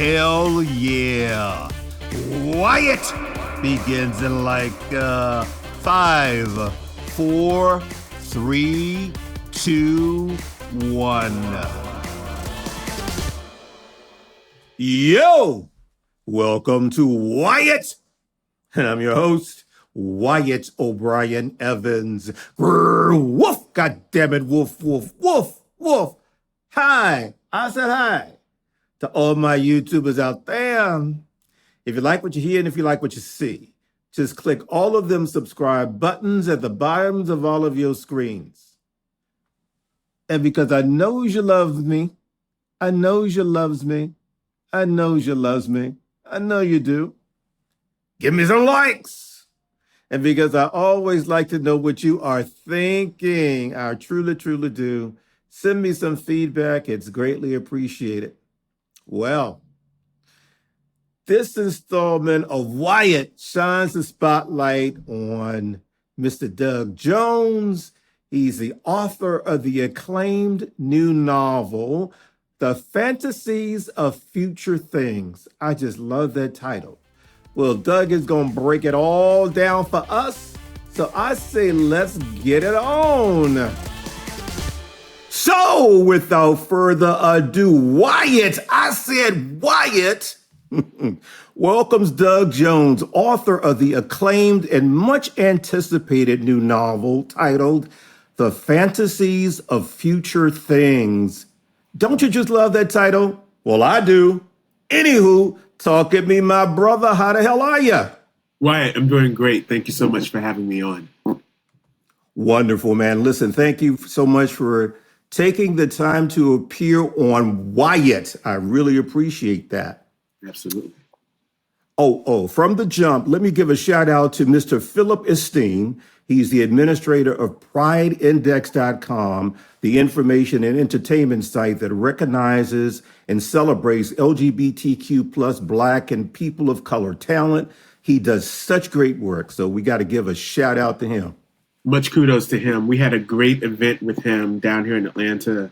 Hell yeah. Wyatt begins in like 5, 4, 3, 2, 1. Yo! Welcome to Wyatt. And I'm your host, Wyatt O'Brien Evans. Grr, woof, goddammit, woof, woof, woof, woof. Hi, I said hi to all my YouTubers out there. If you like what you hear and if you like what you see, just click all of them subscribe buttons at the bottoms of all of your screens. And because I knows you loves me, I knows you loves me, I knows you loves me, I know you do, give me some likes. And because I always like to know what you are thinking, I truly, truly do, send me some feedback. It's greatly appreciated. Well, this installment of Wyatt shines the spotlight on Mr. Doug Jones. He's the author of the acclaimed new novel, The Fantasies of Future Things. I just love that title. Well, Doug is going to break it all down for us. So I say, let's get it on. So without further ado, Wyatt, I said Wyatt, welcomes Doug Jones, author of the acclaimed and much anticipated new novel titled The Fantasies of Future Things. Don't you just love that title? Well, I do. Anywho, talk at me, my brother. How the hell are you? Wyatt, I'm doing great. Thank you so much for having me on. Wonderful, man. Listen, thank you so much for taking the time to appear on Wyatt. I really appreciate that. Absolutely. From the jump, let me give a shout out to Mr. Philip Esteem. He's the administrator of PrideIndex.com, the information and entertainment site that recognizes and celebrates LGBTQ plus Black and people of color talent. He does such great work, so we got to give a shout out to him. Much kudos to him. We had a great event with him down here in Atlanta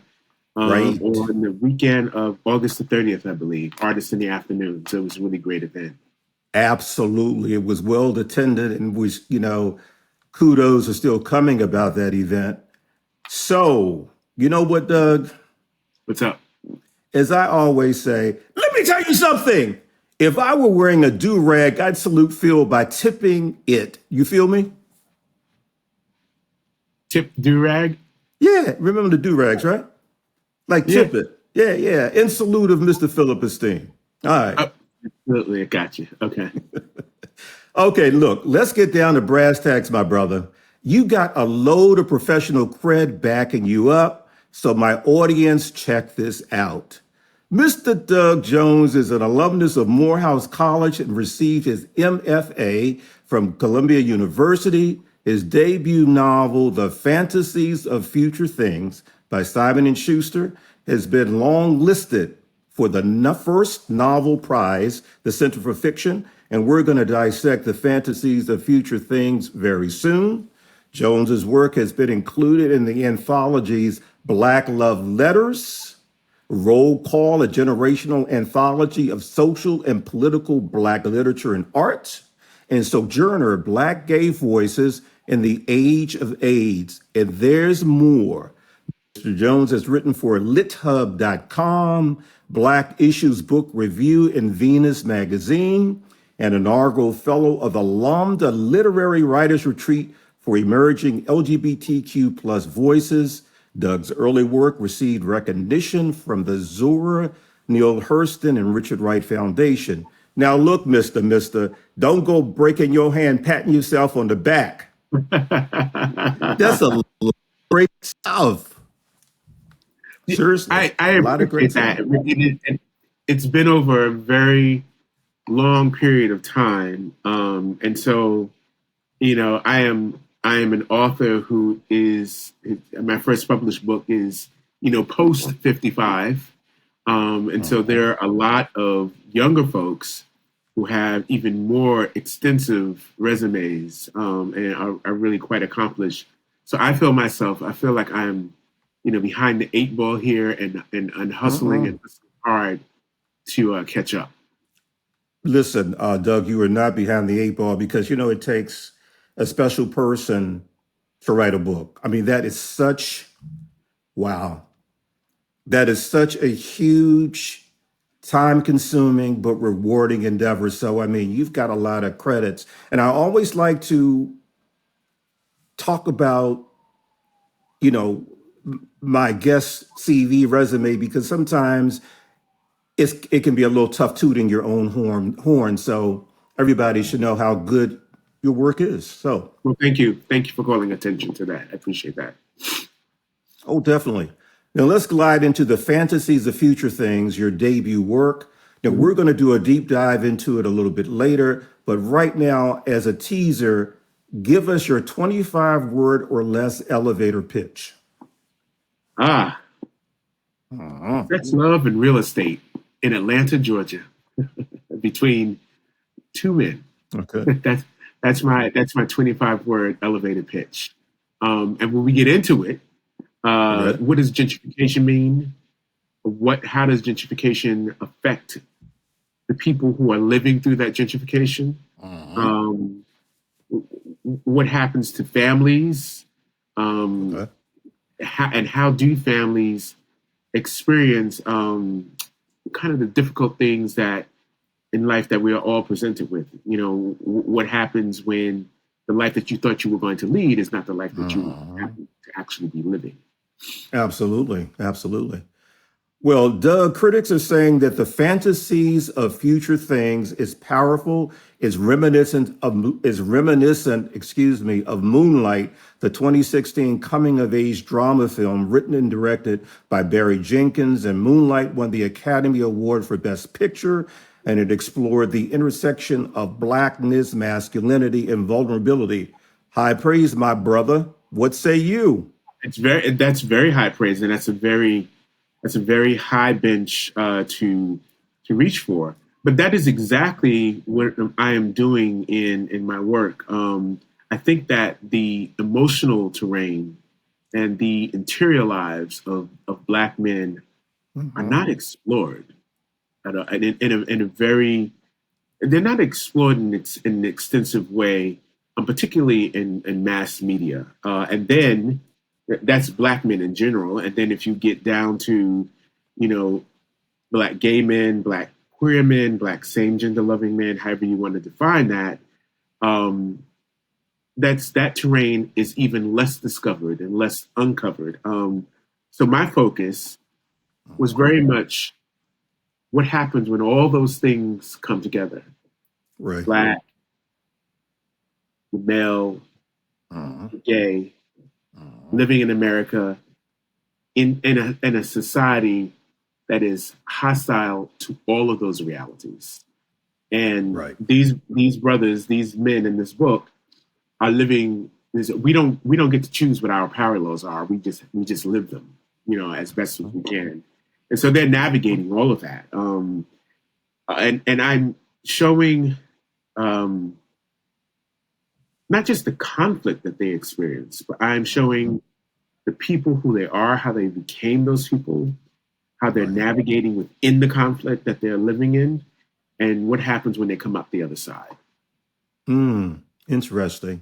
Right. on the weekend of August the 30th, I believe, Artists in the Afternoon. So it was a really great event. Absolutely. It was well attended and was, kudos are still coming about that event. So, you know what, Doug? What's up? As I always say, let me tell you something. If I were wearing a do-rag, I'd salute Phil by tipping it. You feel me? Tip do-rag? Yeah, remember the do-rags, right? Like tip it. Yeah. In salute of Mr. Philip Esteem. All right. Absolutely, I got you. Okay. Okay, look, let's get down to brass tacks, my brother. You got a load of professional cred backing you up, so my audience, check this out. Mr. Doug Jones is an alumnus of Morehouse College and received his MFA from Columbia University. His debut novel, The Fantasies of Future Things by Simon & Schuster, has been long listed for the first novel prize, the Center for Fiction, and we're going to dissect The Fantasies of Future Things very soon. Jones's work has been included in the anthologies Black Love Letters, Roll Call, a generational anthology of social and political Black literature and art, and Sojourner, Black Gay Voices in the Age of AIDS. And there's more. Mr. Jones has written for LitHub.com, Black Issues Book Review, and Venus Magazine, and inaugural fellow of the Lambda Literary Writers Retreat for Emerging LGBTQ plus Voices. Doug's early work received recognition from the Zora Neale Hurston and Richard Wright Foundation. Now look, Mister, don't go breaking your hand, patting yourself on the back. That's a great stuff. Seriously, I a lot of great appreciate stuff. that. It's been over a very long period of time, and so I am an author who is my first published book is post 55, and so there are a lot of younger folks who have even more extensive resumes and are really quite accomplished. So I feel like I'm behind the eight ball here and hustling and hustling hard to catch up. Listen, Doug, you are not behind the eight ball because, it takes a special person to write a book. I mean, wow, that is such a huge, time consuming, but rewarding endeavor. So, I mean, you've got a lot of credits. And I always like to talk about, you know, my guest CV resume because sometimes it can be a little tough tooting your own horn. So everybody should know how good your work is. So, Well, thank you. Thank you for calling attention to that. I appreciate that. oh, definitely. Now let's glide into the Fantasies of Future Things, your debut work. Now Mhm. we're going to do a deep dive into it a little bit later, but right now, as a teaser, give us your 25-word or less elevator pitch. Ah, Uh-huh. Sex, Love, and Real Estate in Atlanta, Georgia, between two men. Okay. That's my 25-word elevated pitch. And when we get into it, Okay. what does gentrification mean? How does gentrification affect the people who are living through that gentrification? Uh-huh. Um, what happens to families? Um, Okay. how do families experience kind of the difficult things that in life that we are all presented with? What happens when the life that you thought you were going to lead is not the life that you Uh-huh. happen to actually be living? Absolutely. Absolutely. Well, Doug, critics are saying that the fantasies of future things is powerful, is reminiscent, of Moonlight, the 2016 coming of age drama film written and directed by Barry Jenkins. And Moonlight won the Academy Award for Best Picture, and it explored the intersection of blackness, masculinity, and vulnerability. High praise, my brother. What say you? That's very high praise, and that's a very high bench to reach for. But that is exactly what I am doing in my work. I think that the emotional terrain and the interior lives of Black men are Mhm. not explored in a very they're not explored in an extensive way, particularly in mass media. And then that's Black men in general. And then if you get down to, you know, Black gay men, Black queer men, Black same gender loving men, however you want to define that, um, that terrain is even less discovered and less uncovered. So my focus was Mhm. very much what happens when all those things come together. Right. Black, male, Mhm. gay, Mhm. living in America in a society that is hostile to all of those realities. And Right. these brothers, these men in this book are living. We don't get to choose what our power laws are. We just live them, as best as we can. And so they're navigating all of that. And I'm showing um, not just the conflict that they experience, but I'm Mhm. showing the people who they are, how they became those people, how they're Right. navigating within the conflict that they're living in, and what happens when they come up the other side. Interesting.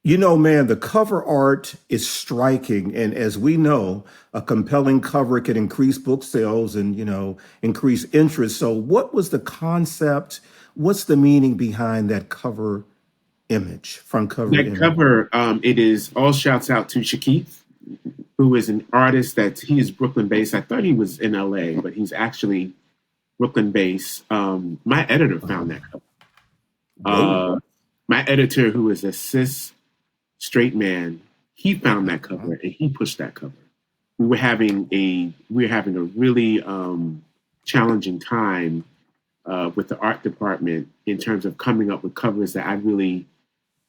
Man, the cover art is striking. And as we know, a compelling cover can increase book sales and, increase interest. So, what was the concept? What's the meaning behind that cover image, front cover That image? cover, it is all shouts out to Shakeith, who is an artist he is Brooklyn based. I thought he was in LA, but he's actually Brooklyn based. My editor found Uh-huh. that cover. Whoa. My editor, who is a cis straight man, he found that Uh-huh. cover and he pushed that cover. We were having a really challenging time with the art department in terms of coming up with covers that I really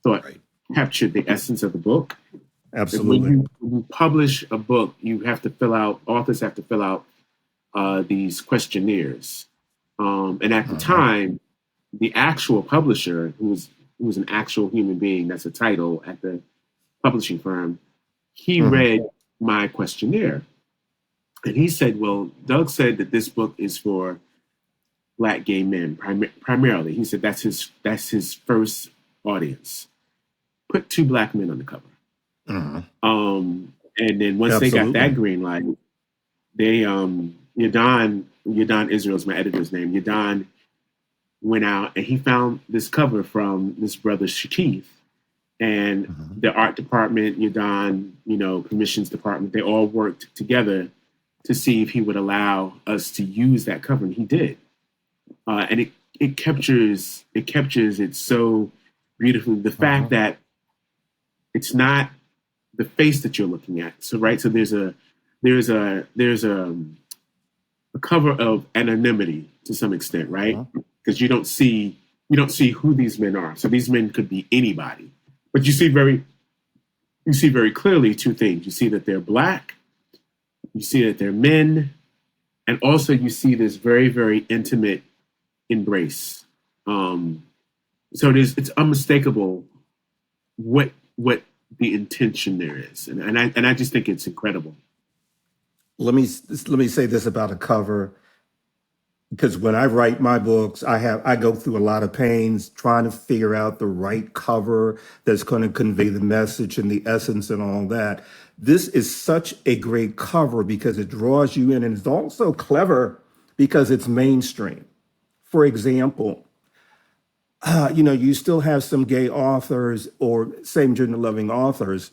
thought Right. captured the essence of the book. And when Absolutely. you publish a book, authors have to fill out these questionnaires. And at the Uh-huh. time, the actual publisher, who was an actual human being, that's a title at the publishing firm, he Hmm. read my questionnaire and he said, "Well, Doug said that this book is for black gay men primarily. He said that's his first audience. Put two black men on the cover. Mhm. And then once they got that Absolutely. green light, they Yadon Israel's my editor's name. Yadon went out and he found this cover from this brother Shakith, and Mhm. the art department, Yadon, commissions department, they all worked together to see if he would allow us to use that cover, and he did. And it captures it so beautifully. The fact Mhm. that it's not the face that you're looking at. So right, so there's a cover of anonymity to some extent, right? Mhm. Because you don't see who these men are. So these men could be anybody, but you see very clearly two things. You see that they're black, you see that they're men, and also you see this very, very intimate embrace. Um, so it's unmistakable what the intention there is, and I just think it's incredible. Let me say this about a cover, because when I write my books, I go through a lot of pains trying to figure out the right cover that's going to convey the message and the essence and all that. This is such a great cover because it draws you in, and it's also clever because it's mainstream. For example, you still have some gay authors or same gender loving authors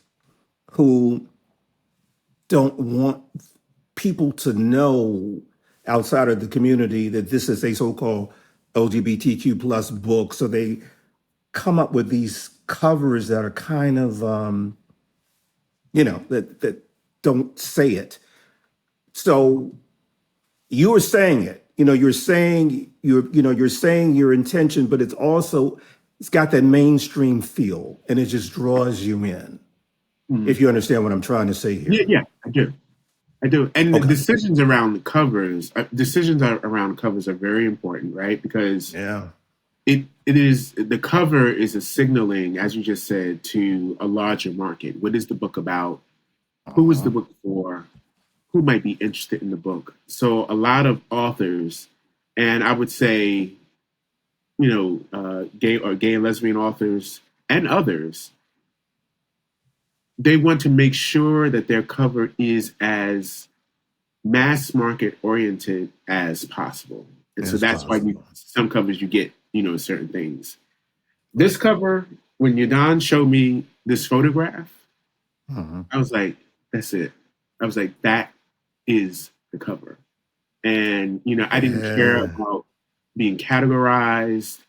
who don't want people to know outside of the community that this is a so-called LGBTQ plus book. So they come up with these covers that are kind of, that don't say it. So you were saying it. You're saying your intention, but it's got that mainstream feel, and it just draws you in. If Mm. you understand what I'm trying to say Yeah, here. yeah, I do. I do. And the Okay. decisions around covers are very important, right? Because Yeah. it is the cover is a signaling, as you just said, to a larger market. What is the book about? Who is the Uh-huh. book for? Who might be interested in the book? So a lot of authors, and I would say, gay and lesbian authors and others, they want to make sure that their cover is as mass market oriented as possible. And so As that's why possible. some covers you get, certain things. This Right. cover, when Yadon showed me this photograph, Uh-huh. I was like, that's it. I was like, that is the cover. And, I didn't care Yeah. about being categorized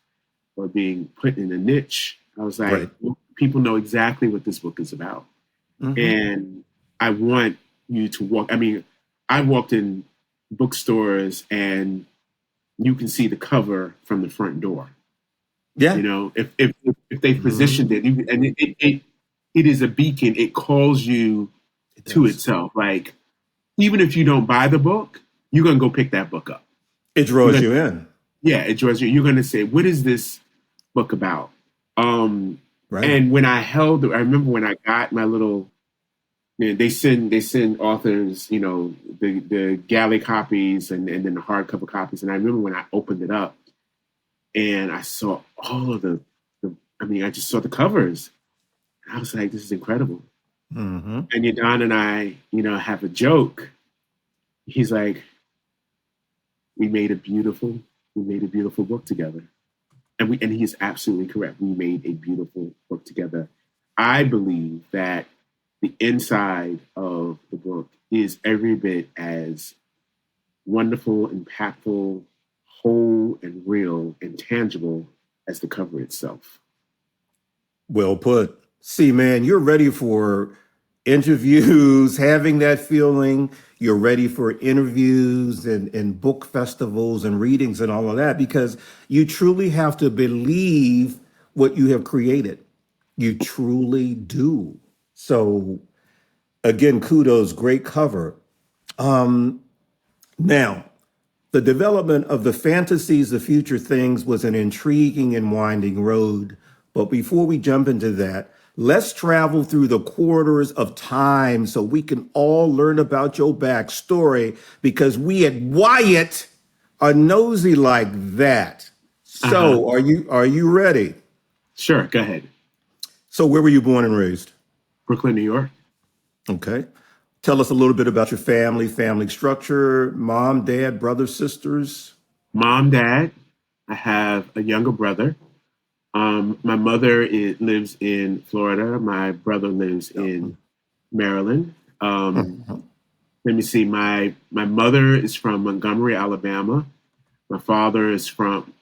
or being put in a niche. I was like, Right. well, people know exactly what this book is about. Hmm. And I want you to walk. I mean, I walked in bookstores and you can see the cover from the front door. Yeah. If they positioned Hmm. it, and it is a beacon. It calls you It to does. itself. Like even if you don't buy the book, you're gonna go pick that book up. It You're draws gonna, you in. yeah, it draws you. You're gonna say, what is this book about? Um, Right. and I remember when I got my little. They send authors, the galley copies and then the hardcover copies. And I remember when I opened it up and I saw all of I just saw the covers. And I was like, this is incredible. Hmm. And Yadon and I, have a joke. He's like, we made a beautiful book together. And he's absolutely correct. We made a beautiful book together. I believe that the inside of the book is every bit as wonderful, impactful, whole, and real and tangible as the cover itself. Well put. See, man, you're ready for interviews, having that feeling. You're ready for interviews and book festivals and readings and all of that because you truly have to believe what you have created. You truly do. So, again, kudos, great cover. Now, the development of the fantasies of future things was an intriguing and winding road. But before we jump into that, let's travel through the corridors of time so we can all learn about your backstory because we at Wyatt a nosy like that. Uh-huh. So, are you ready? Sure, go ahead. So, where were you born and raised? Brooklyn, New York. Okay. Tell us a little bit about your family structure, mom, dad, brothers, sisters. Mom, dad. I have a younger brother. My mother lives in Florida. My brother lives in Maryland. Mhm. Let me see. My mother is from Montgomery, Alabama. My father is from.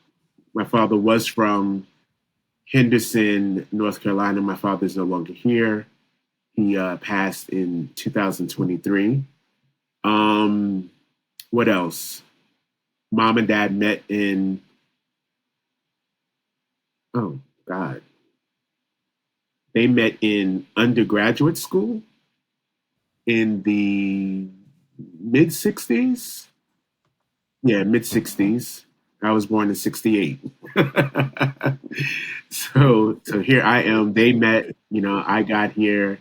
My father was from Henderson, North Carolina. My father is no longer here. He passed in 2023. Um, what else? Mom and dad met in. Oh God, they met in undergraduate school in the mid 60s. Yeah, mid Mhm. 60s. I was born in 68. So here I am. They met, I got here.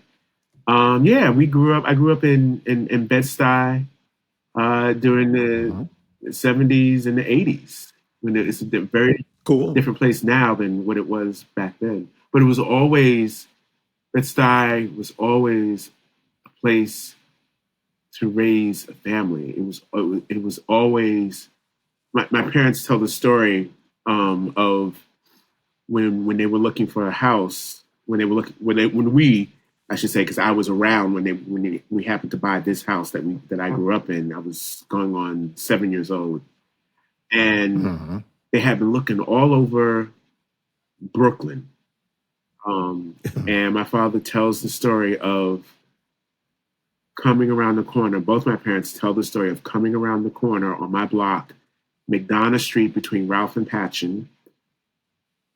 Yeah, we grew up. I grew up in Bed-Stuy during the Mhm. 70s and the 80s when it's a very Cool. different place now than what it was back then. But it was always Bed-Stuy was always a place to raise a family. It was always my parents tell the story of when they were looking for a house when they were looking when we I should say because I was around we happened to buy this house that I grew up in. I was going on 7 years old, and Mhm. they had been looking all over Brooklyn. Um, and my father tells the story of coming around the corner. Both my parents tell the story of coming around the corner on my block, McDonough Street between Ralph and Patchen,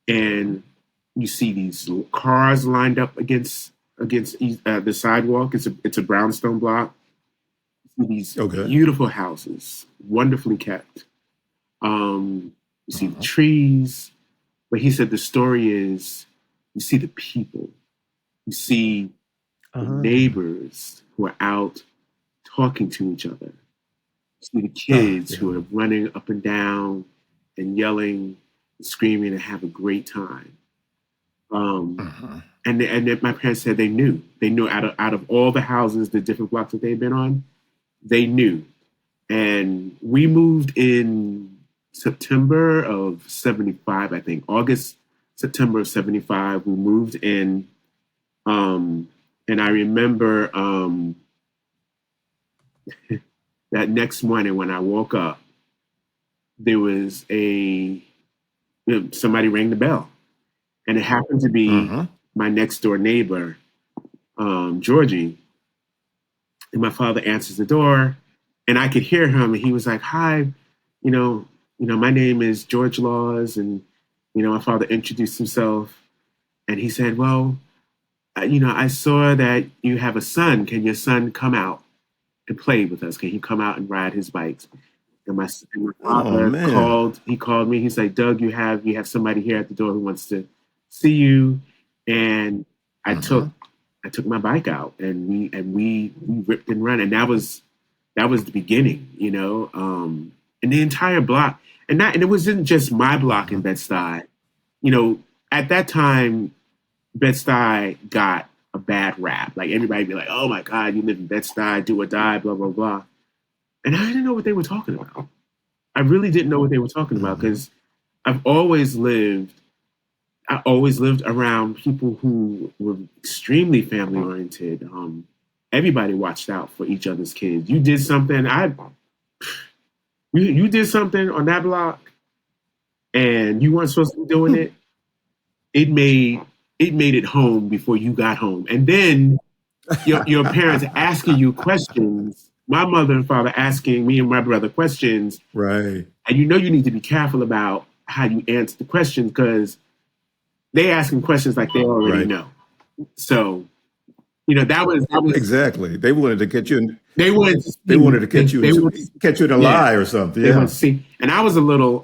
and you see these cars lined up against the sidewalk. It's a brownstone block. You see these Okay. beautiful houses, wonderfully kept. You see the Mhm. trees, but he said the story is you see the people, you see the Ah. neighbors who are out talking to each other. You see the Ah, kids yeah. who are running up and down and yelling, and screaming, and have a great time. Um, Mhm. and my parents said they knew out of all the houses, the different blocks that they've been on, they knew. And we moved in September of 75, I think. August, September of 75, we moved in. Um, and I remember that next morning when I woke up, there was somebody rang the bell. And it happened to be Mhm. my next door neighbor, Georgie. And my father answers the door, and I could hear him, and he was like, "Hi, you know, my name is George Laws," and my father introduced himself, and he said, "Well, I saw that you have a son. Can your son come out and play with us? Can he come out and ride his bikes?" And my Oh father man. called. He called me. He's like, "Doug, you have somebody here at the door who wants to see you," and I took Mhm. I took my bike out, and we ripped and run, and that was the beginning, and the entire block, and it wasn't just my block in Mhm. Bed-Stuy. You know, at that time, Bed-Stuy got a bad rap. Like everybody be like, "Oh my God, you live in Bed-Stuy, do or die, blah blah blah," and I didn't know what they were talking about. I really didn't know what they were talking about Mhm. because I've always lived. I always lived around people who were extremely family oriented. Everybody watched out for each other's kids. You did something, you did something on that block, and you weren't supposed to be doing it. It made it home before you got home, and then your parents asking you questions. My mother and father asking me and my brother questions, Right. and you need to be careful about how you answer the questions because they asking questions like they already Right. know. So that was Exactly. They wanted to catch you in they wanted to they see wanted to catch you they in wanted to, catch you in a yeah, lie or something. they wanted Yeah. to see, and I was a little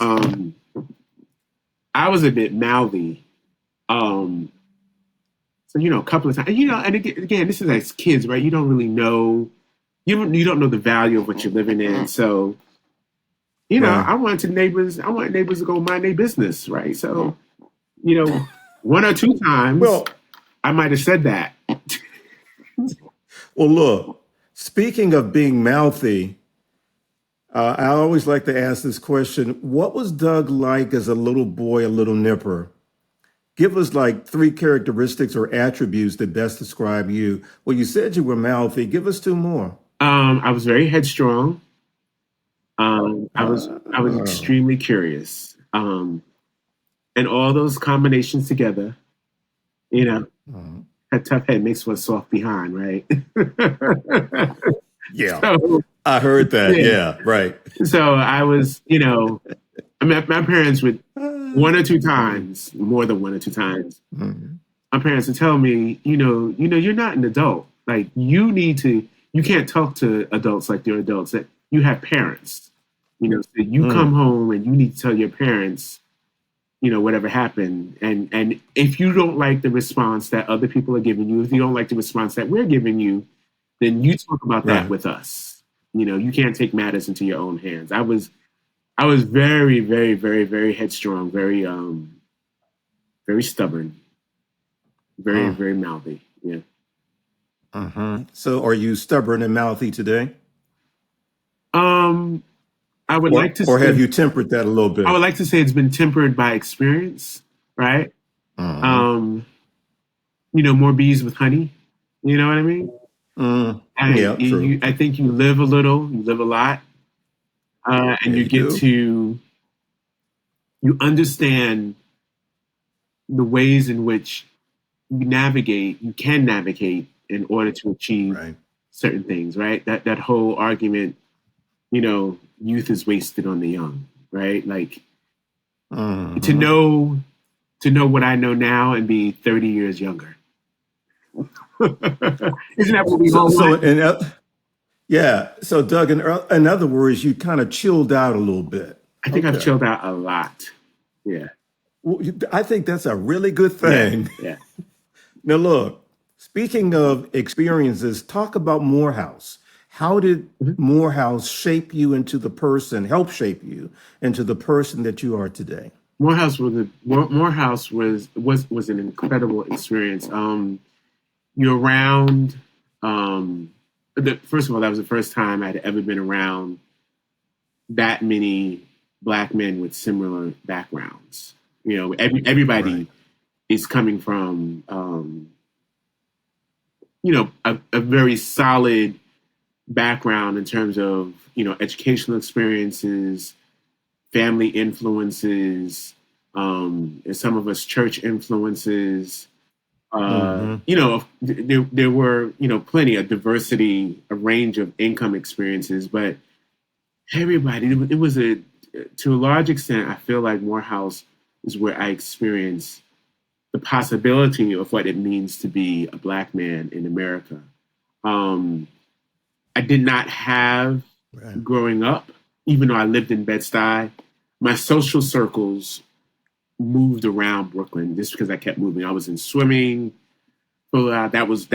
I was a bit mouthy, um so a couple of times, and again, this is as kids, right? You don't really know, you don't know the value of what you're living in. So Yeah. I wanted neighbors to go mind their business, right? So, one or two times Well, I might have said that. well, look, speaking of being mouthy, I always like to ask this question. What was Doug like as a little boy, a little nipper? Give us like three characteristics or attributes that best describe you. Well, you said you were mouthy. Give us two more. I was very headstrong. I was Ah, extremely curious. And all those combinations together, you know, ah. a tough head makes for a soft behind, right? Yeah, so I heard that. yeah, Yeah, right. so I was, I met my parents with one or two times, more than one or two times. Mhm. My parents would tell me, you're not an adult. Like you can't talk to adults like they're adults. That you have parents. So you come Mm, home and you need to tell your parents, whatever happened. And if you don't like the response that other people are giving you, if you don't like the response that we're giving you, then you talk about that right. with us. You can't take matters into your own hands. I was very, very, very, very headstrong, very stubborn, very, Mm, very mouthy. Yeah. So, are you stubborn and mouthy today, Um, I would like to or have say you tempered that a little I would bit? like to say it's been tempered by experience, right? Uh-huh. Um, more bees with honey. You know what I mean? Mm, I yeah, true. you I think you live a little, you live a lot, and Yeah, you you get do. to you understand the ways in which you can navigate in order to achieve Right. certain things, right? That whole argument, youth is wasted on the young, right? Like to Hmm. know to know what I know now and be 30 years younger. Isn't that what we So, all so, want? in, yeah. So, Doug, in other words, you kind of chilled out a little bit. I think I've Okay. chilled out a lot. Yeah, Well, I think that's a really good yeah, thing. yeah. Now, look, speaking of experiences, talk about Morehouse. How did Mhm. Morehouse help shape you into the person that you are today? Morehouse was an incredible experience. You're around. Um, First of all, that was the first time I'd ever been around that many black men with similar backgrounds. Right. Everybody is coming from a very solid background in terms of educational experiences, family influences, and some of us church influences. Hmm. There were plenty of diversity, a range of income experiences, but everybody it was a to a large extent. I feel like Morehouse is where I experienced the possibility of what it means to be a black man in America. Um, I did not have Right. growing up, even though I lived in Bed-Stuy, my social circles moved around Brooklyn just because I kept moving. I was in swimming. So that was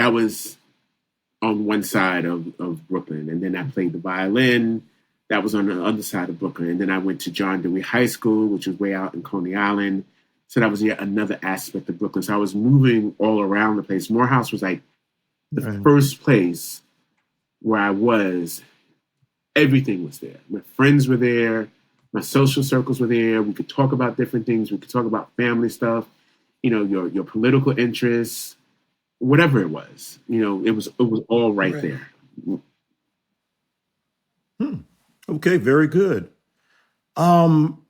on one side of Brooklyn, and then I played the violin. That was on the other side of Brooklyn, and then I went to John Dewey High School, which was way out in Coney Island. So that was yet another aspect of Brooklyn. So I was moving all around the place. Morehouse was like the Right. first place where I was. Everything was there. My friends were there. My social circles were there. We could talk about different things. We could talk about family stuff. Your political interests, whatever it was. It was all right Right. there. Hmm. Okay, very good.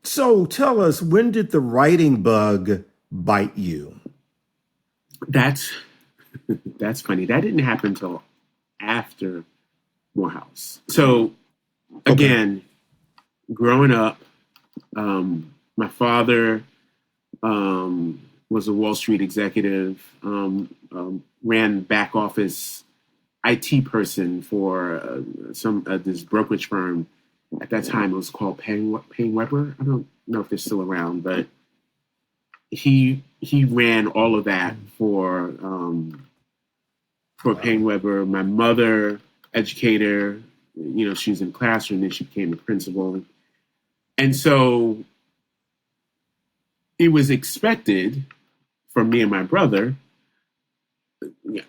So tell us, when did the writing bug bite you? That's that's funny. That didn't happen until after Morehouse. So Okay. again, growing up, my father was a Wall Street executive, ran back office IT person for some this brokerage firm. At that time, it was called Payne Webber. I don't know if they're still around, but he ran all of that for Payne Wow. Webber. My mother, educator, she's in the classroom, then she became a principal. And so it was expected from me and my brother, we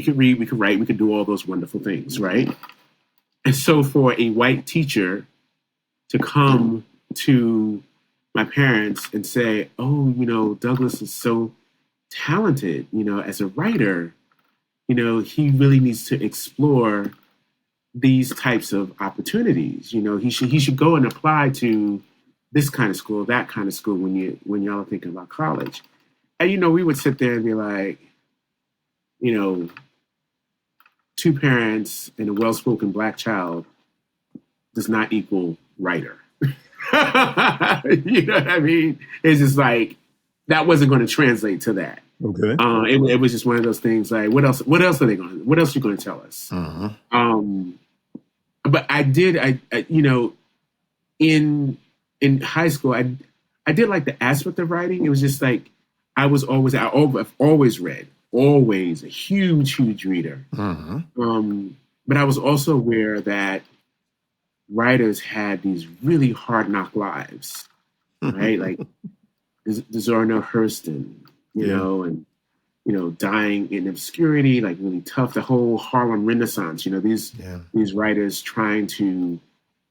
could read, we could write, we could do all those wonderful things, right? And so for a white teacher to come to my parents and say, oh, Douglas is so talented, as a writer, he really needs to explore these types of opportunities. He should go and apply to this kind of school, that kind of school when y'all are thinking about college. And we would sit there and be like, two parents and a well-spoken Black child does not equal writer. You know what I mean? It's just like that wasn't going to translate to that. Okay. It was just one of those things. Like, what else? What else are they going? What else are you going to tell us? But I did. In high school, I did like the aspect of writing. It was just like I've always read, always a huge reader. But I was also aware that writers had these really hard knock lives, right? Like the Zora Hurston, and dying in obscurity, like really tough. The whole Harlem Renaissance, these writers trying to,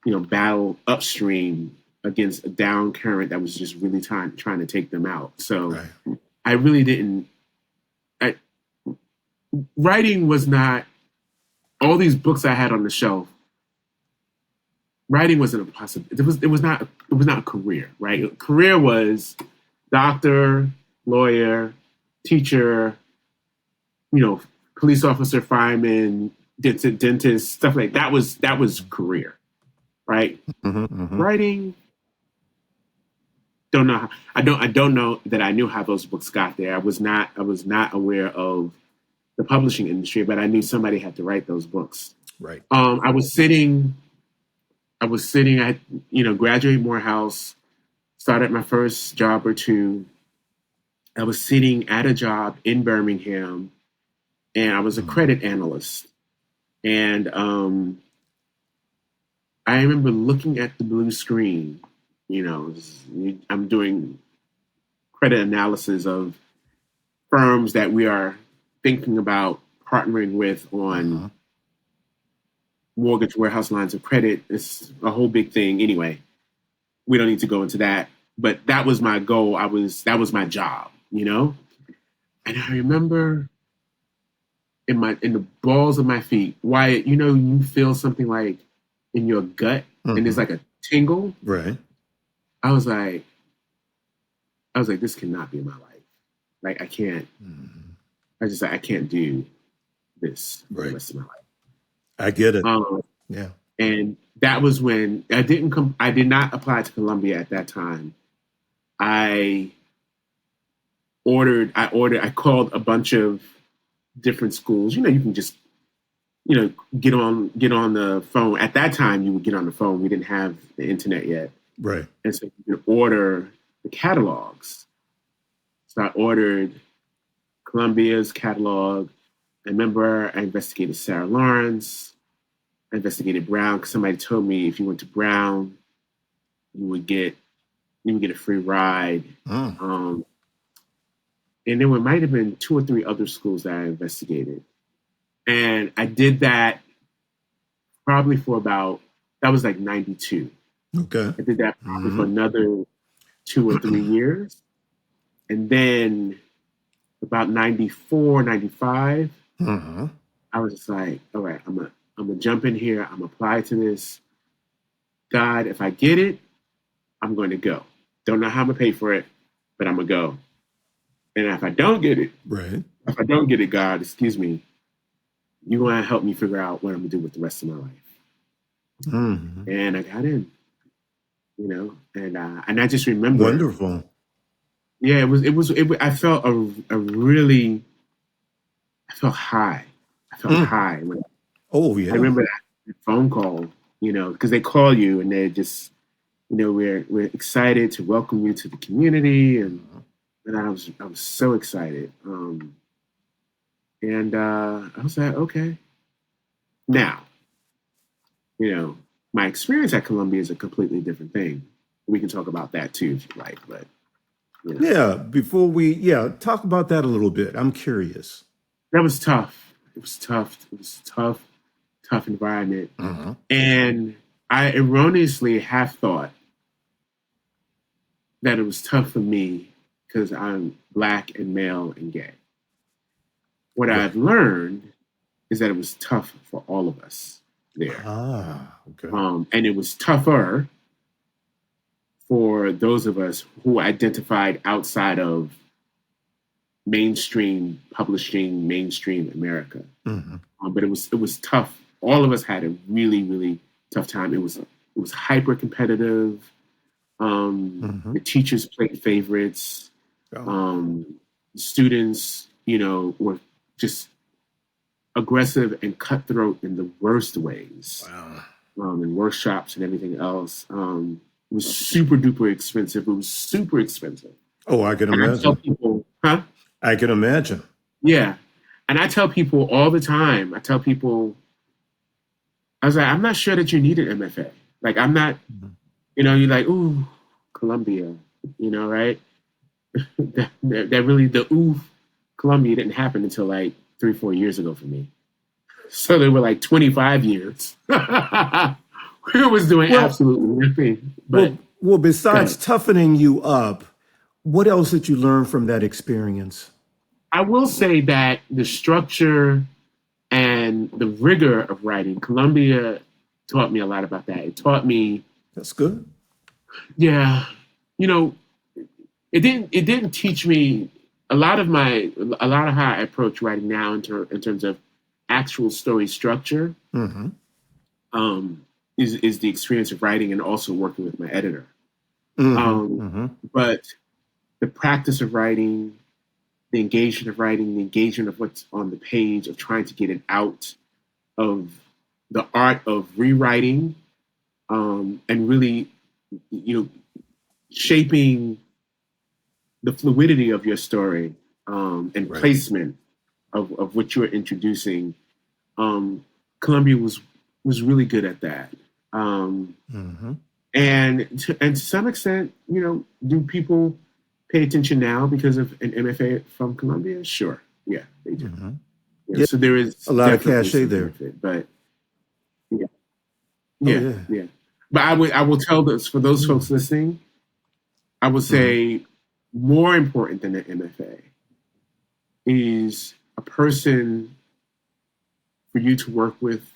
battle upstream against a down current that was just really trying to take them out. So I really didn't. Writing was not all these books I had on the shelf. Writing wasn't a possibility. It was not a career, right? A career was doctor, lawyer, teacher, police officer, fireman, dentist, stuff like that. That was career, right? Writing, don't know. I don't know that I knew how those books got there. I was not aware of the publishing industry, but I knew somebody had to write those books. Right. I was sitting at, graduate Morehouse, started my first job or two. I was sitting at a job in Birmingham, and I was a credit analyst. And I remember looking at the blue screen, I'm doing credit analysis of firms that we are thinking about partnering with on mortgage warehouse lines of credit. It's a whole big thing. Anyway, we don't need to go into that. But that was my goal. That was my job, And I remember in the balls of my feet, Wyatt, you feel something like in your gut, and there's like a tingle. Right. I was like, this cannot be my life. Like, I can't. I can't do this for the rest of my life. I get it. Yeah. And that was when I did not apply to Columbia at that time. I called a bunch of different schools. You can just, get on the phone. At that time, you would get on the phone. We didn't have the internet yet. Right. And so you could order the catalogs. So I ordered Columbia's catalog. I remember I investigated Sarah Lawrence. I investigated Brown because somebody told me if you went to Brown, you would get a free ride. And there might have been 2 or 3 other schools that I investigated. And I did that probably for that was like 92. Okay. I did that probably for another 2 or 3 years. And then about 94, 95, I was just like, all right, I'm gonna jump in here. I'm gonna apply to this. God, if I get it, I'm going to go. Don't know how I'm gonna pay for it, but I'm gonna go. And if I don't get it, God, excuse me, you want to help me figure out what I'm gonna do with the rest of my life. And I got in, and I just remember. Wonderful. Yeah, it was. I felt I felt high. I felt high. Yeah. I remember that phone call, because they call you and they just, we're excited to welcome you to the community, and I was so excited. And I was like, okay. Now, my experience at Columbia is a completely different thing. We can talk about that too, if you like, but you know. Yeah, talk about that a little bit. I'm curious. That was tough. It was tough. It was a tough environment. Uh-huh. And I erroneously have thought that it was tough for me because I'm Black and male and gay. What Right. I've learned is that it was tough for all of us there. Okay. And it was tougher for those of us who identified outside of mainstream publishing, mainstream America. Mm-hmm. But it was tough. All of us had a really, really tough time. It was hyper competitive. The teachers played favorites. Students, were just aggressive and cutthroat in the worst ways. Wow. In workshops and everything else. It was super duper expensive. It was super expensive. Oh, I can And I tell imagine. people, I can imagine. Yeah. And I tell people all the time, I was like, I'm not sure that you need an MFA. Like, I'm not, you're like, ooh, Columbia, right? that really, the ooh, Columbia didn't happen until like 3-4 years ago for me. So they were like 25 years. We was doing absolutely nothing. But well, besides toughening you up, what else did you learn from that experience? I will say that the structure and the rigor of writing, Columbia taught me a lot about that. It taught me. That's good. Yeah. It didn't teach me a lot of how I approach writing now in terms of actual story structure. Is the experience of writing and also working with my editor. But the practice of writing, the engagement of writing, the engagement of what's on the page, of trying to get it out, of the art of rewriting, and really, shaping the fluidity of your story, and placement of what you're introducing. Columbia was really good at that. And to some extent, do people pay attention now because of an MFA from Columbia? Sure. Yeah, they do. Yeah. So there is a lot of cachet there. Benefit, but yeah. But I will tell this for those folks listening, I would say more important than an MFA is a person for you to work with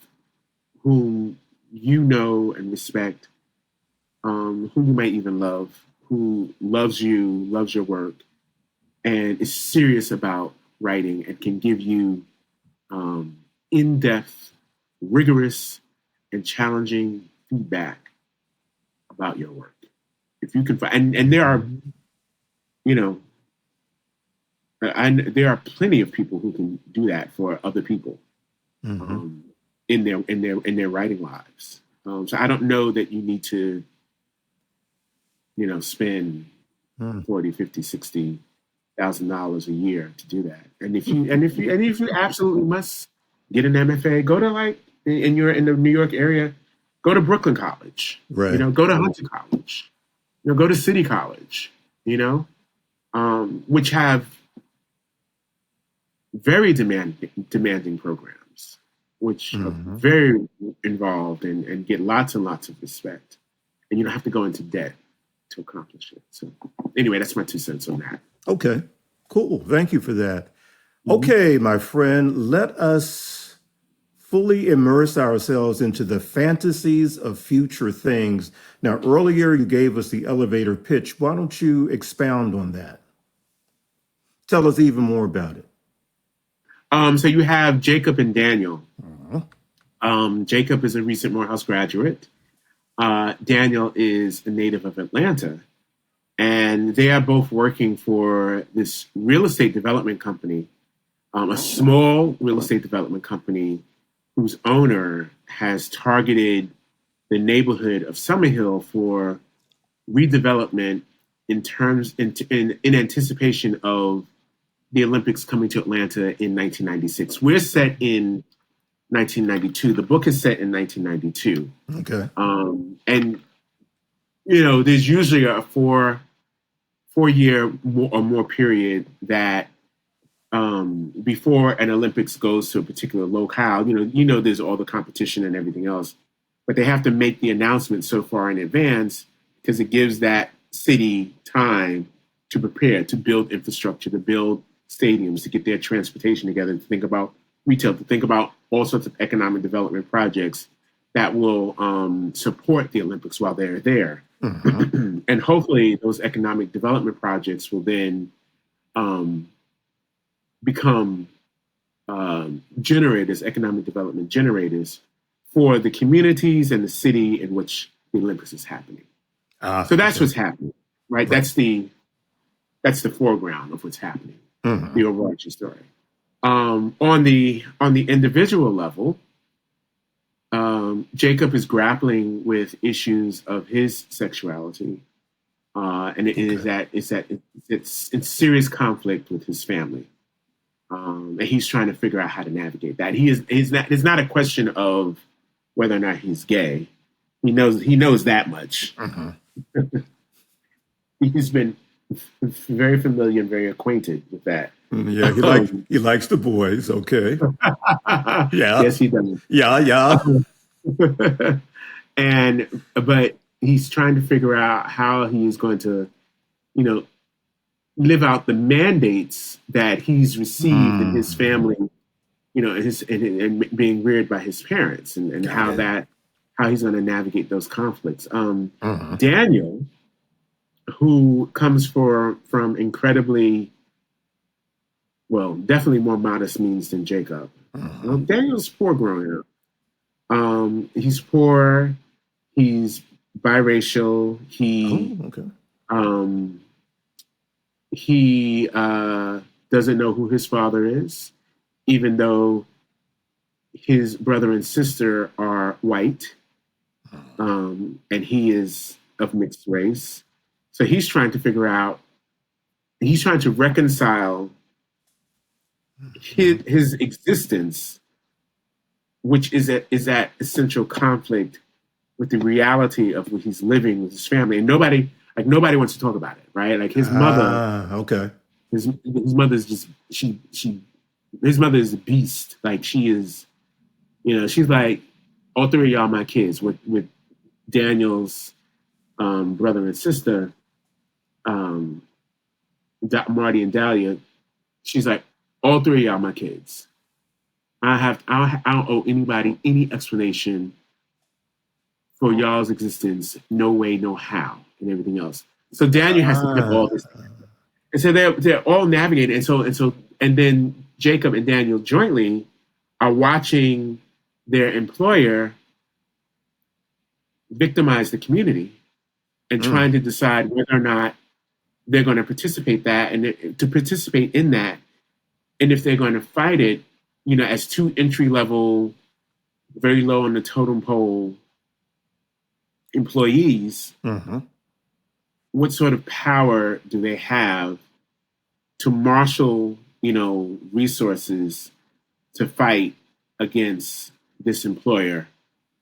whom you know and respect, who you might even love, who loves you, loves your work, and is serious about writing and can give you in-depth, rigorous, and challenging feedback about your work. If you can find, and there are, there are plenty of people who can do that for other people in their writing lives. So I don't know that you need to, spend $40, $50, $60,000 a year to do that. And if you absolutely must get an MFA, go to and you're in the New York area, go to Brooklyn College. Right. Go to Hunter College. Go to City College. Which have very demanding programs, which are very involved and get lots and lots of respect, and you don't have to go into debt to accomplish it. So anyway, that's my 2 cents on that. Okay, cool. Thank you for that. Okay, my friend, let us fully immerse ourselves into the fantasies of future things. Now, earlier you gave us the elevator pitch. Why don't you expound on that? Tell us even more about it. So you have Jacob and Daniel. Jacob is a recent Morehouse graduate. Daniel is a native of Atlanta. And they are both working for this real estate development company, a small real estate development company whose owner has targeted the neighborhood of Summerhill for redevelopment in anticipation of the Olympics coming to Atlanta in 1996. We're set in 1992. The book is set in 1992. Okay. And there's usually a four-year or more period that before an Olympics goes to a particular locale. There's all the competition and everything else, but they have to make the announcement so far in advance because it gives that city time to prepare, to build infrastructure, to build stadiums, to get their transportation together, to think about retail, to think about all sorts of economic development projects that will support the Olympics while they're there. Mm-hmm. And hopefully those economic development projects will then become generators, economic development generators for the communities and the city in which the Olympics is happening. So that's Okay. what's happening, right? That's the foreground of what's happening, the overarching story. On the individual level, Jacob is grappling with issues of his sexuality, and it's in serious conflict with his family, and he's trying to figure out how to navigate that. It's not a question of whether or not he's gay. He knows that much. He's been very familiar and very acquainted with that. Yeah, he likes the boys. Okay. Yeah. Yes, he does. Yeah. But he's trying to figure out how he's going to, live out the mandates that he's received in his family, and being reared by his parents, and how he's going to navigate those conflicts. Daniel, who comes from incredibly, well, definitely more modest means than Jacob. Daniel's poor growing up. He's poor. He's biracial. He doesn't know who his father is, even though his brother and sister are white, and he is of mixed race. So he's trying to reconcile his existence, which is that essential conflict with the reality of what he's living with his family, and nobody wants to talk about it, right? Like his mother. Okay. His mother's just his mother is a beast. Like she is, she's like, all three of y'all my kids. With Daniel's brother and sister, Marty and Dahlia, she's like, all three of y'all my kids. I don't owe anybody any explanation for y'all's existence. No way, no how, and everything else. So Daniel has to put all this together. And so they're all navigating. And then Jacob and Daniel jointly are watching their employer victimize the community and trying to decide whether or not they're going to participate in that, and if they're going to fight it, as two entry level, very low on the totem pole employees. What sort of power do they have to marshal, resources to fight against this employer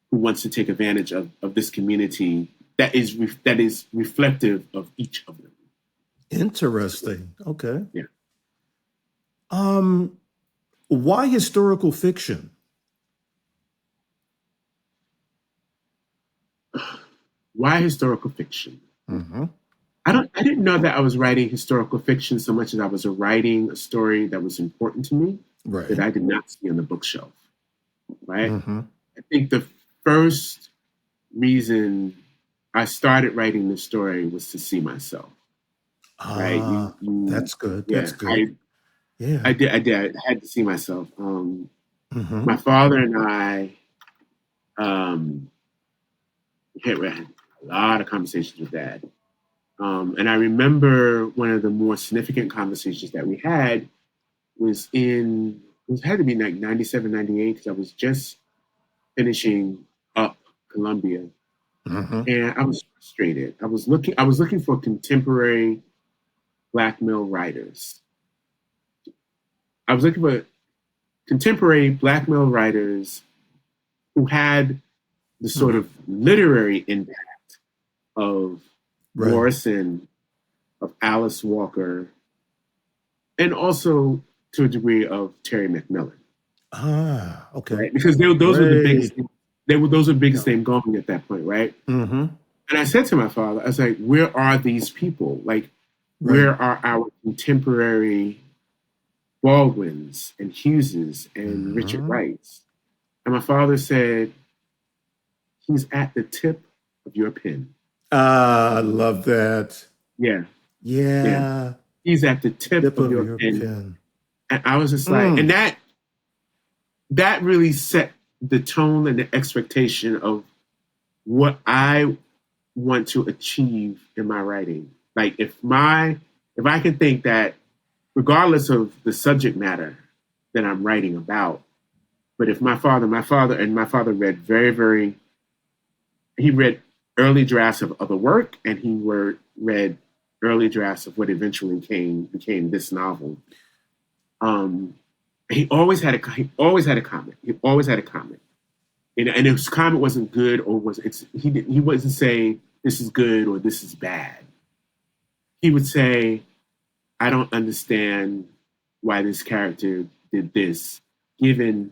who wants to take advantage of this community that is reflective of each of them? Interesting. Okay. Yeah. Why historical fiction? Why historical fiction? I didn't know that I was writing historical fiction so much as I was writing a story that was important to me, Right. that I did not see on the bookshelf. Right. I think the first reason I started writing this story was to see myself. Right. That's good. Yeah, That's good. I did. I had to see myself. My father and I had a lot of conversations with Dad. And I remember one of the more significant conversations that we had had to be like 97, 98, because I was just finishing up Columbia. And I was frustrated. I was looking for contemporary Black male writers. I was looking for contemporary Black male writers who had the sort of literary impact of Right. Morrison, of Alice Walker, and also to a degree of Terry McMillan. Ah, okay. Right? Because those were the biggest. Great. Those were the biggest name going at that point, right? Mm-hmm. And I said to my father, I was like, "Where are these people? Like, Right. where are our contemporary Baldwins and Hugheses and Richard Mm-hmm. Wrights?" And my father said, "He's at the tip of your pen." Ah, I love that. Yeah, yeah. Yeah. He's at the tip Tip of of your your pen. pen. And I was just like, and Mm. that really set the tone and the expectation of what I want to achieve in my writing. Like if I can think that regardless of the subject matter that I'm writing about, but if my father read he read early drafts of other work, and read early drafts of what eventually became this novel. He always had a comment. He always had a comment. And his comment wasn't good or he wasn't saying this is good or this is bad. He would say, I don't understand why this character did this, given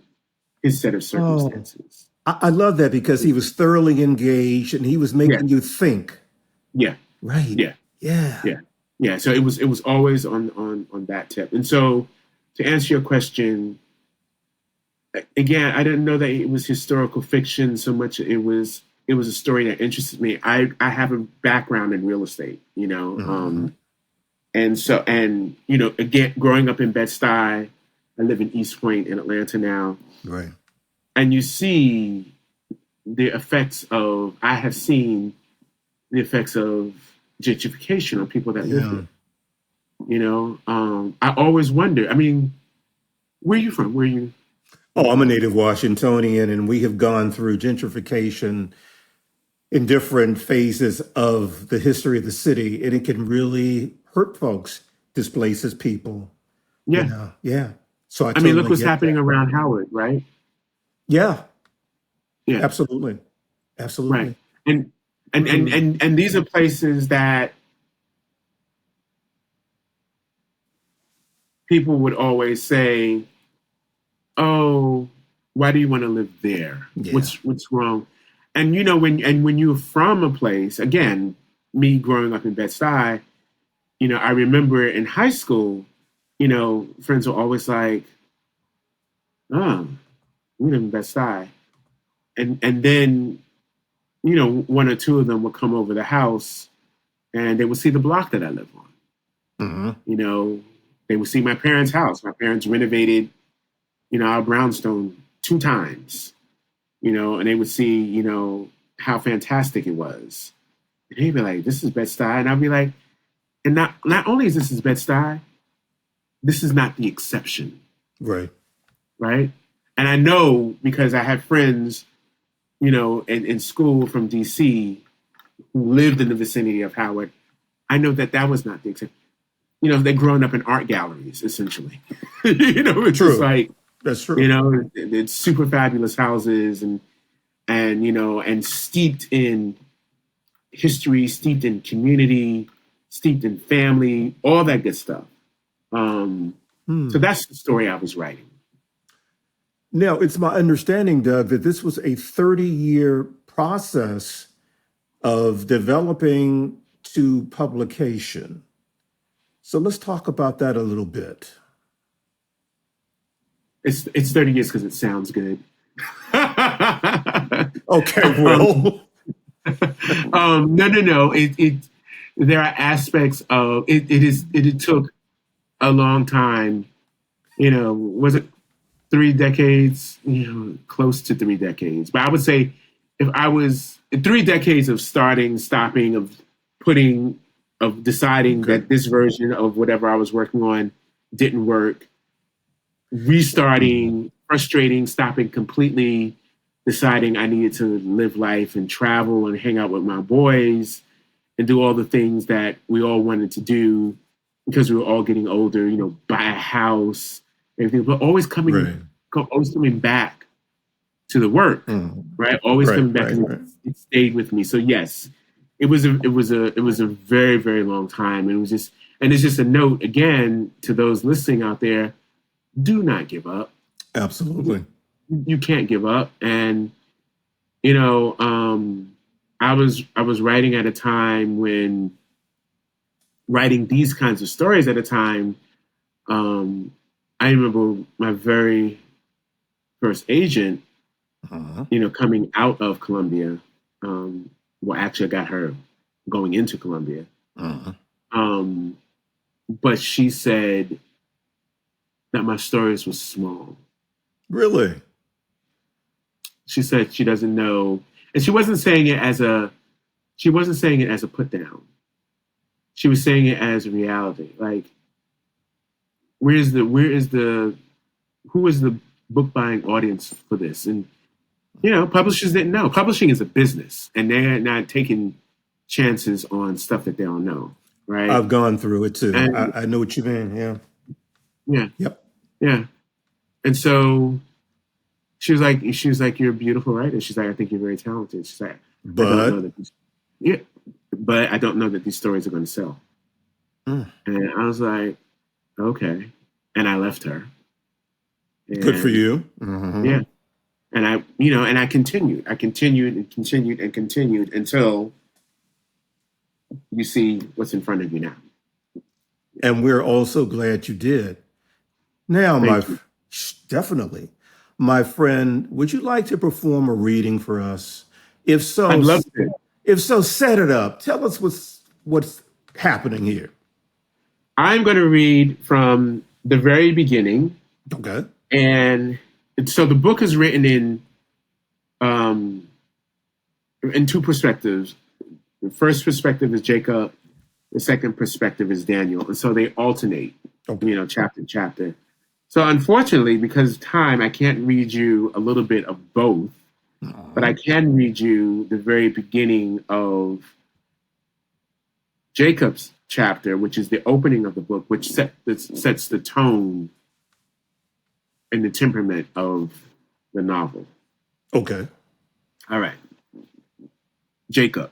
his set of Oh, circumstances. I love that because he was thoroughly engaged and he was Yeah, making you think. yeah, Right. yeah, Yeah. yeah, yeah. So it was always on that tip. And so to answer your question, again, I didn't know that it was historical fiction so much. It was a story that interested me. I have a background in real estate, Mm-hmm. and again, growing up in Bed-Stuy, I live in East Point in Atlanta now, Right. and you see I have seen the effects of gentrification on people that live Yeah. here. I always wonder. I mean, where are you from? Where Oh, you I'm a from? native Washingtonian, and we have gone through gentrification in different phases of the history of the city, and it can really hurt folks, displaces people, Yeah. Yeah. So I I mean, look totally what's get happening that. around Howard, right? Yeah, Yeah, absolutely. right. Absolutely. And Mm. and these are places that people would always say, "Oh, why do you want to live there? Yeah. What's wrong?" And when you're from a place, again, me growing up in Bed-Stuy, I remember in high school, friends were always like, "Oh, we live in Bed-Stuy," and then one or two of them would come over the house and they would see the block that I live on. Hmm. You know, they would see my parents' house. My parents renovated, our brownstone 2 times, and they would see, how fantastic it was. And they'd be like, this is Bed-Stuy. And I'd be like, and not only is this Bed-Stuy, this is not the exception, Right. right? And I know because I had friends, in school from DC who lived in the vicinity of Howard. I know that was not the exception. They'd grown up in art galleries, essentially. It's just True. like, That's true. it's super fabulous houses and steeped in history, steeped in community, steeped in family, all that good stuff. So Hmm. that's the story I was writing. Now, it's my understanding, Doug, that this was a 30-year process of developing to publication. So let's talk about that a little bit. It's 30 years because it sounds good. Okay, um, well, no. There are aspects of it. It took a long time. Was it 3 decades? Close to 3 decades. But I would say if I was 3 decades of starting, stopping, of deciding okay. that this version of whatever I was working on didn't work, Mhm. restarting, frustrating, stopping completely, deciding I needed to live life and travel and hang out with my boys and do all the things that we all wanted to do because we were all getting older, buy a house, everything, but always Right. always coming back to the work, right? Always Right, coming back, right, and right. it stayed with me. So yes, it was a very, very long time. And it was just, and it's just a note again to those listening out there: do not give up. Absolutely. You can't give up. And you know, I was writing at a time when writing these kinds of stories at a time. I remember my very first agent, Uh-huh. coming out of Columbia. Well, actually, I got her going into Columbia. Uh-huh. Um, but she said that my stories were small. Really? She said she doesn't know, and she wasn't saying it as a put down. She was saying it as a reality. Like, who is the book buying audience for this? And publishers didn't know. Publishing is a business, and they're not taking chances on stuff that they don't know, right? I've gone through it too. And I know what you mean. Yeah. yeah, Yep. yeah. And so she was like, you're a beautiful writer. She's like, I think you're very talented. She's like, I don't know But that yeah, but I don't know that these stories are going to sell. mm, And I was like, okay. And I left her. good for And you. Hmm. yeah, and I continued. I continued and continued and continued until you see what's in front of you now. And we're also glad you did. Now, Thank you. definitely, my friend, would you like to perform a reading for us? If so, I'd love to. set it up. Tell us what's happening here. I'm going to read from the very beginning, Okay. and so the book is written um, in two perspectives. The first perspective is Jacob. The second perspective is Daniel, and so they alternate, Okay. chapter to chapter. So unfortunately, because of time, I can't read you a little bit of both, but I can read you the very beginning of Jacob's chapter, which is the opening of the book, which sets the tone and the temperament of the novel. Okay. All right. Jacob.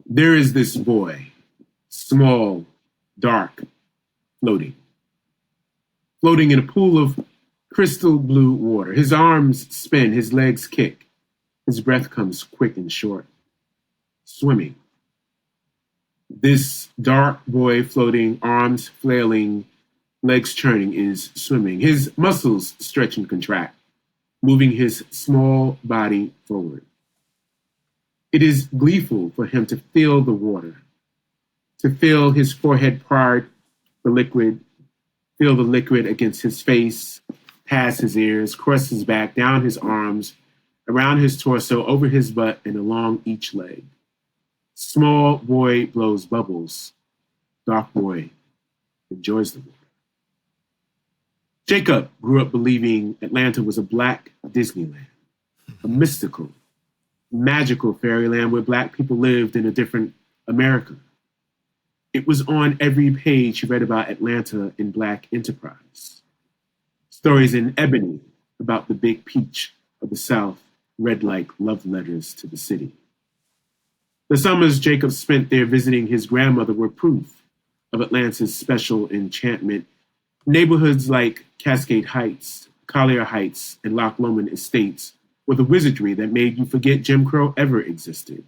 There is this boy, small, dark, floating in a pool of crystal blue water. His arms spin, his legs kick, his breath comes quick and short. Swimming. This dark boy floating, arms flailing, legs churning, is swimming. His muscles stretch and contract, moving his small body forward. It is gleeful for him to feel the water, to feel his forehead part the liquid, feel the liquid against his face, past his ears, across his back, down his arms, around his torso, over his butt, and along each leg. Small boy blows bubbles. Dark boy enjoys the water. Jacob grew up believing Atlanta was a black Disneyland, a mystical, magical fairyland where black people lived in a different America. It was on every page he read about Atlanta in Black Enterprise. Stories in ebony about the big peach of the South read like love letters to the city. The summers Jacob spent there visiting his grandmother were proof of Atlanta's special enchantment. Neighborhoods like Cascade Heights, Collier Heights, and Loch Lomond Estates were the wizardry that made you forget Jim Crow ever existed.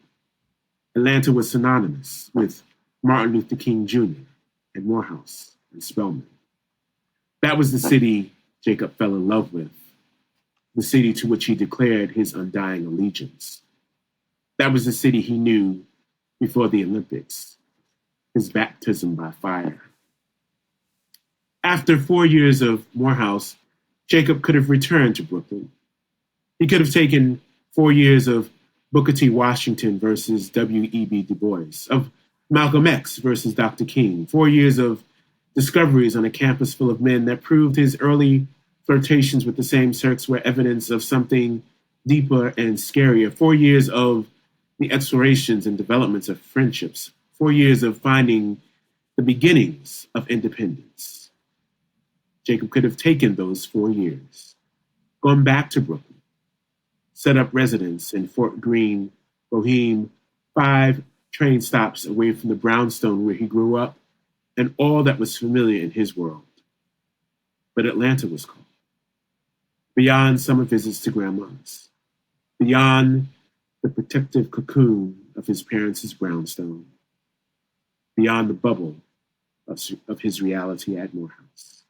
Atlanta was synonymous with Martin Luther King Jr. and Morehouse and Spelman. That was the city Jacob fell in love with, the city to which he declared his undying allegiance. That was the city he knew before the Olympics, his baptism by fire. After 4 years of Morehouse, Jacob could have returned to Brooklyn. He could have taken 4 years of Booker T. Washington versus W.E.B. Du Bois, of Malcolm X versus Dr. King, 4 years of discoveries on a campus full of men that proved his early flirtations with the same sex were evidence of something deeper and scarier, 4 years of the explorations and developments of friendships, 4 years of finding the beginnings of independence. Jacob could have taken those 4 years, gone back to Brooklyn, set up residence in Fort Greene, Boheme, 5 train stops away from the brownstone where he grew up and all that was familiar in his world. But Atlanta was called. Beyond summer visits to grandma's, beyond the protective cocoon of his parents' brownstone, beyond the bubble of his reality at Morehouse.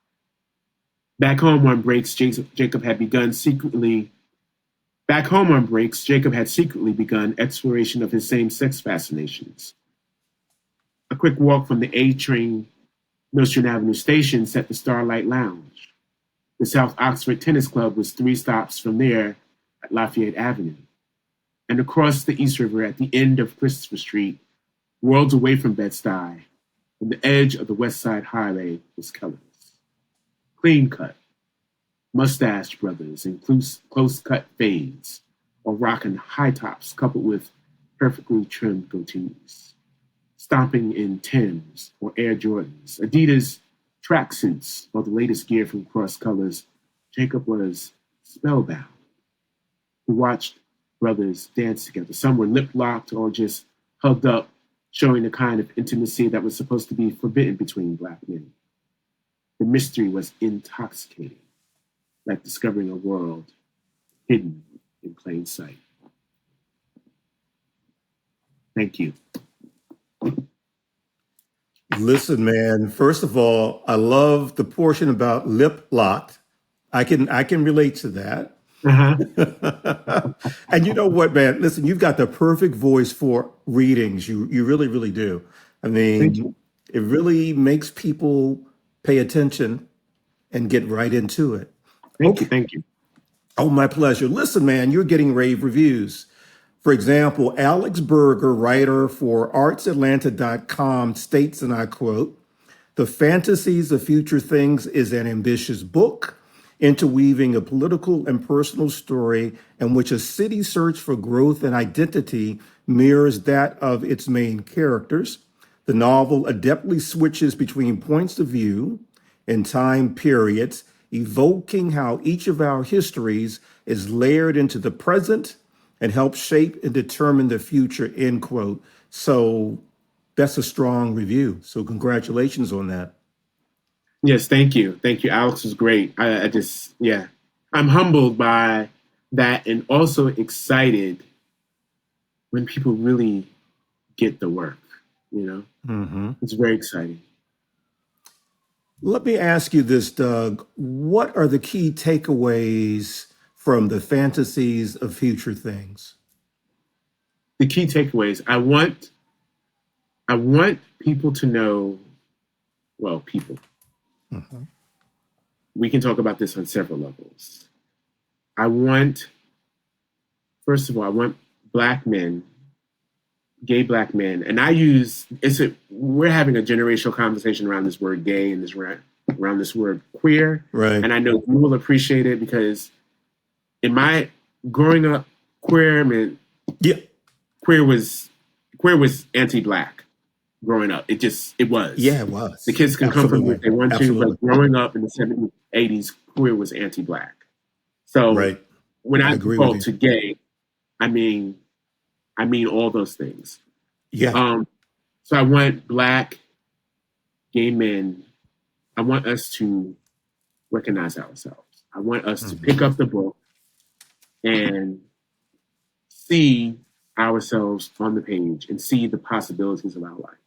Back home on breaks, Jacob had secretly begun exploration of his same-sex fascinations. A quick walk from the A train, Nostrand Avenue station, set the Starlight Lounge. The South Oxford Tennis Club was 3 stops from there at Lafayette Avenue. And across the East River at the end of Christopher Street, worlds away from Bed-Stuy, on the edge of the West Side Highway, was Keller's. Clean-cut, mustached brothers in close-cut fades, or rocking high tops coupled with perfectly trimmed goatees. Stomping in Timbs or Air Jordans, Adidas tracksuits, or the latest gear from Cross Colors, Jacob was spellbound. He watched brothers dance together. Some were lip-locked or just hugged up, showing the kind of intimacy that was supposed to be forbidden between Black men. The mystery was intoxicating, like discovering a world hidden in plain sight. Thank you. Listen, man, first of all, I love the portion about lip locked. I can relate to that. Uh-huh. And you know what, man? Listen, you've got the perfect voice for readings. You really, really do. I Thank mean, you. it really makes people pay attention and get right into it. Thank you. Okay. Thank you. Oh, my pleasure. Listen, man, you're getting rave reviews. For example, Alex Berger, writer for artsatlanta.com, states, and I quote, "The Fantasies of Future Things is an ambitious book, interweaving a political and personal story in which a city's search for growth and identity mirrors that of its main characters. The novel adeptly switches between points of view and time periods, evoking how each of our histories is layered into the present and helps shape and determine the future," end quote. So that's a strong review. So congratulations on that. Yes, thank you. Thank you. Alex was great. I just, yeah. I'm humbled by that and also excited when people really get the work, you know? hmm It's very exciting. Let me ask you this, Doug. What are the key takeaways from the Fantasies of Future Things? The key takeaways, I want people to know, well, people. Mhm. We can talk about this on several levels. I want, first of all, I want Black men, gay Black men, and we're having a generational conversation around this word gay and around this word queer. Right. And I know you will appreciate it because in my growing up, queer, I mean, Yeah. queer was anti-Black growing up. It was. Yeah, it The was. kids can come from me Absolutely. if they want to, Absolutely. but growing up in the 70s, 80s, queer was anti-Black. So Right. when I I agree with default you. to gay, I mean all those things. Yeah. Um, so I want Black gay men. I want us to recognize ourselves. I want us to Mhm. pick up the book and see ourselves on the page and see the possibilities of our life,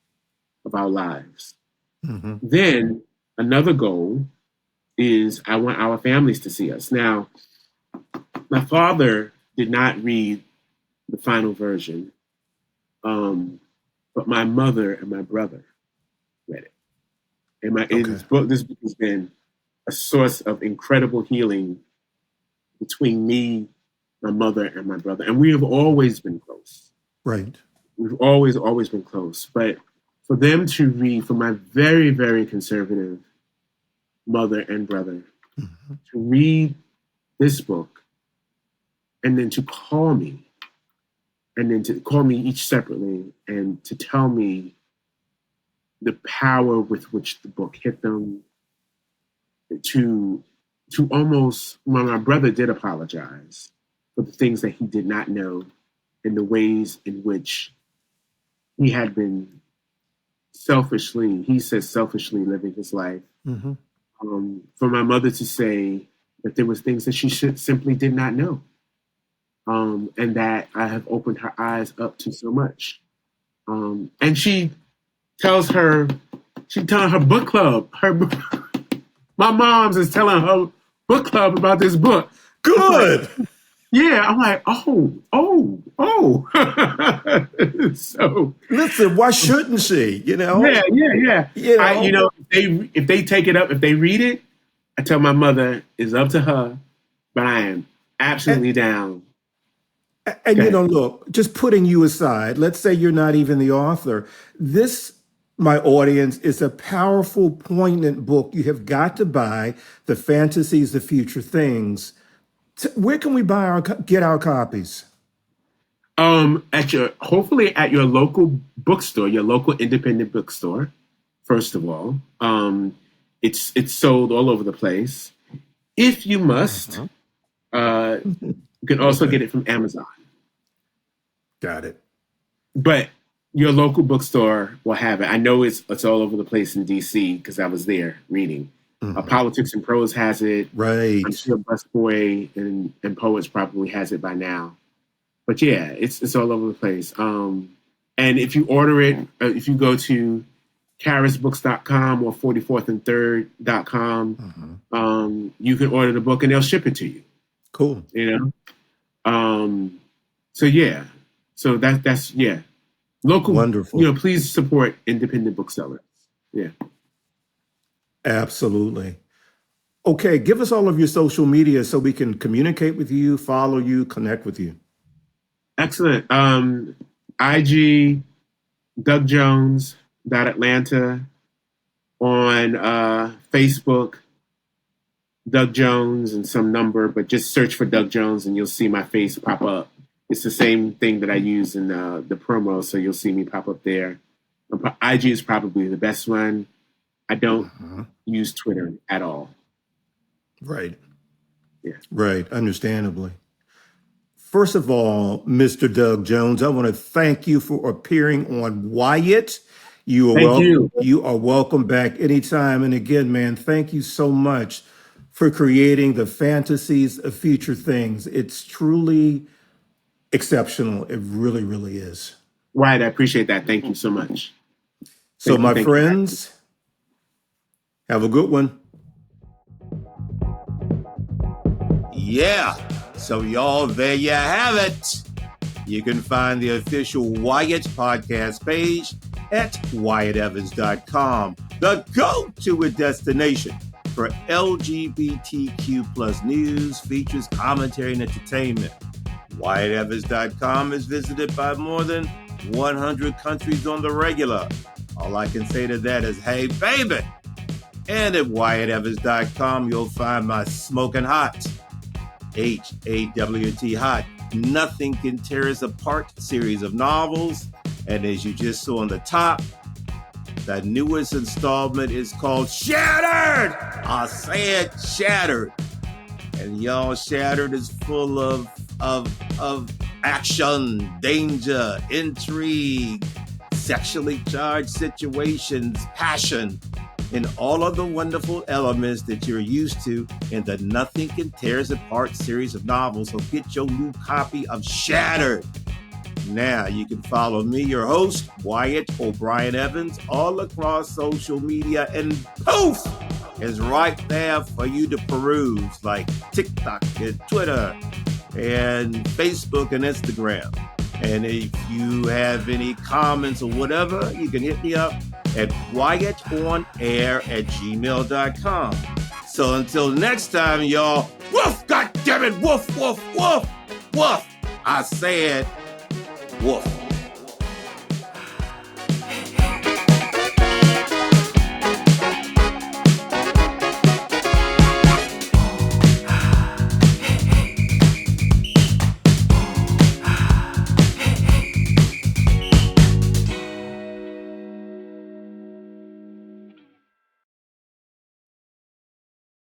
of our lives. Mhm. Then another goal is I want our families to see us. Now, my father did not read the final version, but my mother and my brother read it. And Okay. this book has been a source of incredible healing between me, my mother, and my brother. And we have always been close. Right. We've always been close. But for them to read, for my very, very conservative mother and brother Mhm. to read this book and then to call me and then to call me each separately and to tell me the power with which the book hit them, to almost, when my brother did apologize for the things that he did not know and the ways in which he had been selfishly living his life. Mm-hmm. For my mother to say that there was things that she simply did not know. And that I have opened her eyes up to so much. And she's telling her book club, my mom's is telling her book club about this book. Good. Yeah, I'm like, oh. So listen, why shouldn't she? Yeah. If they take it up, if they read it, I tell my mother it's up to her, but I am absolutely down. And look, just putting you aside, let's say you're not even the author. This, my audience, is a powerful, poignant book. You have got to buy the Fantasies of Future Things. Where can we get our copies? Hopefully at your local bookstore, your local independent bookstore. First of all, it's sold all over the place. If you must, you can also get it from Amazon. Got it. But your local bookstore will have it. I know it's all over the place in DC because I was there reading. Politics and Prose has it. Right. I'm sure Busboy and Poets probably has it by now. But yeah, it's all over the place. And if you order it, if you go to carisbooks.com or 44th and3rd.com, you can order the book and they'll ship it to you. Cool. So yeah. So that's local. Wonderful. Please support independent booksellers. Yeah. Absolutely. Okay, give us all of your social media so we can communicate with you, follow you, connect with you. Excellent. IG Doug Jones .Atlanta, on Facebook Doug Jones and some number, but just search for Doug Jones and you'll see my face pop up. It's the same thing that I use in the promo, so you'll see me pop up there. IG is probably the best one. I don't use Twitter at all. Right. Yeah. Right. Understandably. First of all, Mr. Doug Jones, I want to thank you for appearing on Wyatt. You are welcome back anytime. And again, man, thank you so much for creating the Fantasies of Future Things. It's truly exceptional. It really, really is. Wyatt, I appreciate that. Thank you so much. So my friends, have a good one. Yeah. So y'all, there you have it. You can find the official Wyatt podcast page at wyattevans.com, the go-to destination for LGBTQ plus news, features, commentary, and entertainment. Wyattevans.com is visited by more than 100 countries on the regular. All I can say to that is, hey, baby. And at wyattevans.com, you'll find my smoking hot, HAWT hot, Nothing Can Tear Us Apart series of novels. And as you just saw on the top, the newest installment is called Shattered. I said Shattered. And y'all, Shattered is full of action, danger, intrigue, sexually charged situations, passion, and all of the wonderful elements that you're used to in the Nothing Can Tear Us Apart series of novels. So get your new copy of Shattered. Now you can follow me, your host, Wyatt O'Brien Evans, all across social media, and poof is right there for you to peruse, like TikTok and Twitter and Facebook and Instagram. And if you have any comments or whatever, you can hit me up at wyattonair@gmail.com. So until next time, y'all, woof, goddammit, woof, woof, woof, woof. I said woof.